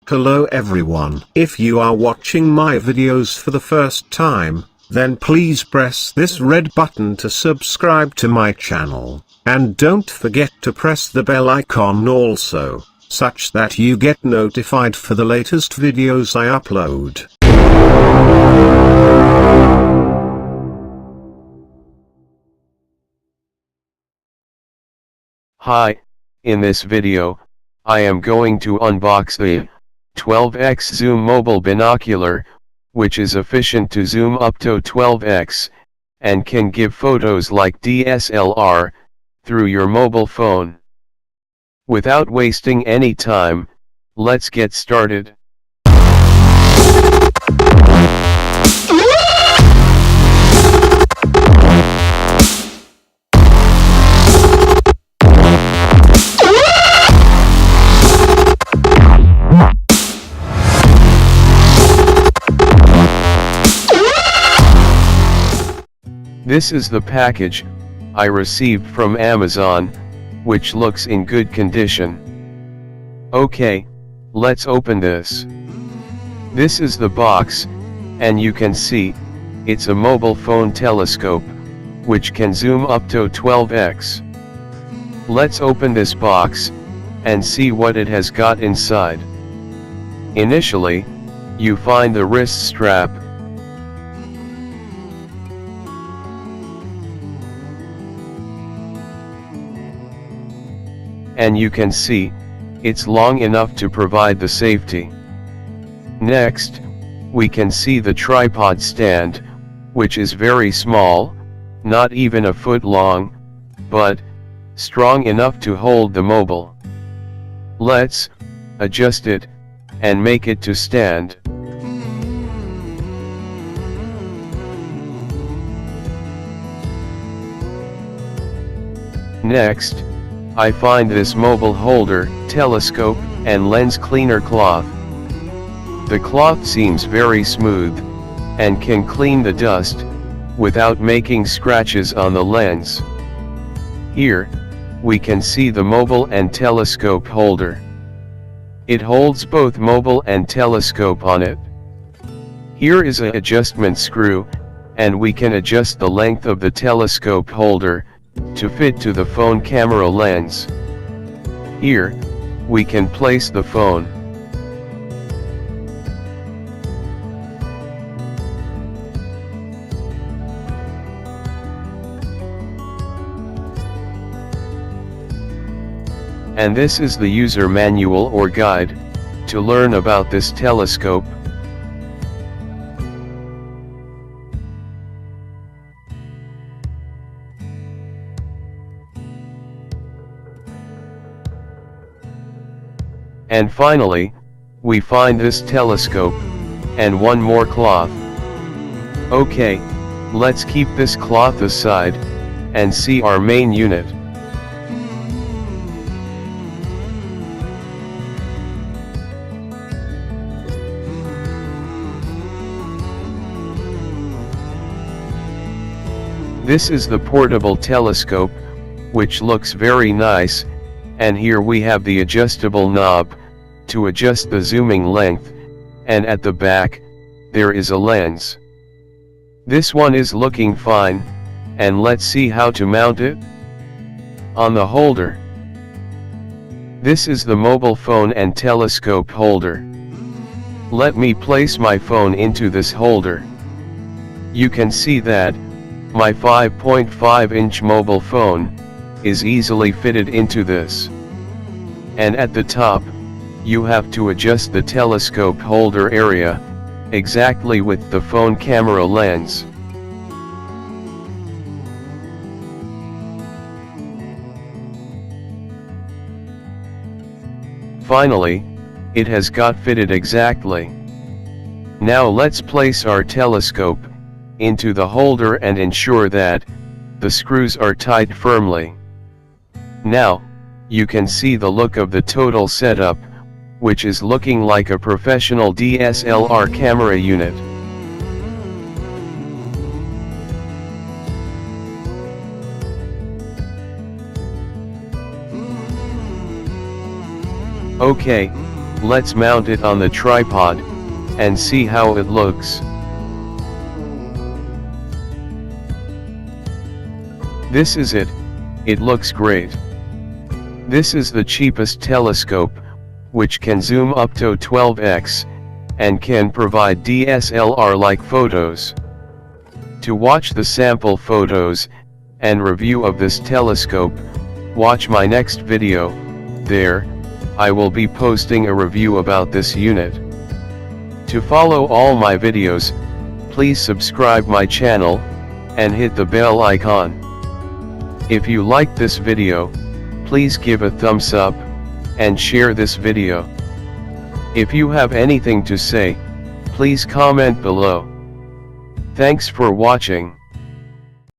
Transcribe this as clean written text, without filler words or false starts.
Hello everyone. If you are watching my videos for the first time, then please press this red button to subscribe to my channel, and don't forget to press the bell icon also, such that you get notified for the latest videos I upload. Hi, in this video, I am going to unbox the 12x zoom mobile binocular, which is efficient to zoom up to 12x, and can give photos like DSLR, through your mobile phone. Without wasting any time, let's get started. This is the package I received from Amazon, which looks in good condition. Okay, let's open this. This is the box, and you can see, it's a mobile phone telescope, which can zoom up to 12x. Let's open this box, and see what it has got inside. Initially, you find the wrist strap. And you can see, it's long enough to provide the safety. Next, we can see the tripod stand, which is very small, not even a foot long, but strong enough to hold the mobile. Let's adjust it, and make it to stand. Next, I find this mobile holder, telescope, and lens cleaner cloth. The cloth seems very smooth, and can clean the dust, without making scratches on the lens. Here, we can see the mobile and telescope holder. It holds both mobile and telescope on it. Here is an adjustment screw, and we can adjust the length of the telescope holder, to fit to the phone camera lens. Here, we can place the phone. And this is the user manual or guide, to learn about this telescope. And finally, we find this telescope, and one more cloth. Okay, let's keep this cloth aside, and see our main unit. This is the portable telescope, which looks very nice, and here we have the adjustable knob, to adjust the zooming length, and at the back, there is a lens. This one is looking fine, and let's see how to mount it. On the holder. This is the mobile phone and telescope holder. Let me place my phone into this holder. You can see that, my 5.5-inch mobile phone, is easily fitted into this. And at the top, you have to adjust the telescope holder area, exactly with the phone camera lens. Finally, it has got fitted exactly. Now let's place our telescope into the holder and ensure that the screws are tight firmly. Now, you can see the look of the total setup, which is looking like a professional DSLR camera unit. Okay, Let's mount it on the tripod, and see how it looks. This is it. It looks great. This is the cheapest telescope, which can zoom up to 12x, and can provide DSLR-like photos. To watch the sample photos, and review of this telescope, watch my next video. There, I will be posting a review about this unit. To follow all my videos, please subscribe my channel, and hit the bell icon. If you liked this video, please give a thumbs up, and share this video. If you have anything to say, please comment below. Thanks for watching.